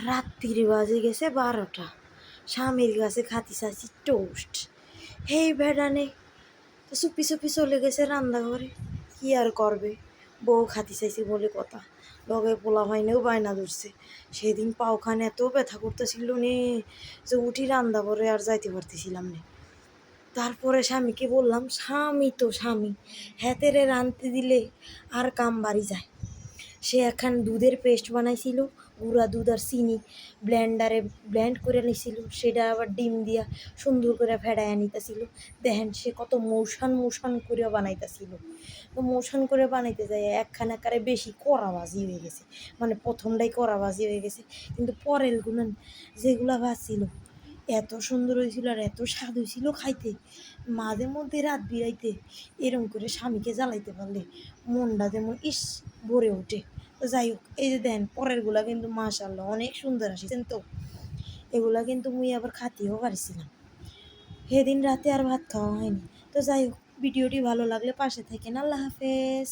রাত্রির বাজে গেছে 12টা। স্বামীর কাছে খাতি চাইছি টোস্ট। হেই বেড়ানে তো চুপি চুপি চলে গেছে রান্নাঘরে। কি আর করবে, বউ খাতি চাইছে বলে কথা। লগে পোলা ভাইনেও বায়না ধরছে। সেদিন পাওখানে এত ব্যথা করতেছিল নে যে উঠি রান্না করে আর যাইতে পারতেছিলাম না। তারপরে স্বামীকে বললাম, স্বামী তো স্বামী, হ্যাতেরে রাঁধতে দিলে আর কাম বাড়ি যায়। সে এখন দুধের পেস্ট বানাইছিল, গুঁড়া দুধ আর চিনি ব্লেন্ডারে ব্লেন্ড করে নিছিল, সেটা আবার ডিম দিয়া সুন্দর করে ফেড়াইয়া নিতেছিল। দেখেন সে কত মোশন করে বানাইতেছিল। তো মোশন করে বানাইতে যায় একখানা আকারে বেশি কড়াবাজি হয়ে গেছে, মানে প্রথমটাই কড়াবাজি হয়ে গেছে। কিন্তু পরেরগুলো যেগুলা ভাজছিল এত সুন্দর হয়েছিল আর এত স্বাদ হয়েছিল খাইতে। মাঝে মধ্যে রাত বিরাইতে এরম করে স্বামীকে জ্বালাইতে পারলে মনটা যেমন ইস ভরে ওঠে। তো যাই হোক, এই যে দেন পরেরগুলা কিন্তু মাশাআল্লাহ অনেক সুন্দর আসিছেন। তো এগুলা কিন্তু মুই আবার খাতেও পারছিলাম। সেদিন রাতে আর ভাত খাওয়া হয়নি। তো যাই হোক, ভিডিওটি ভালো লাগলে পাশে থাকেন। আল্লাহ হাফেজ।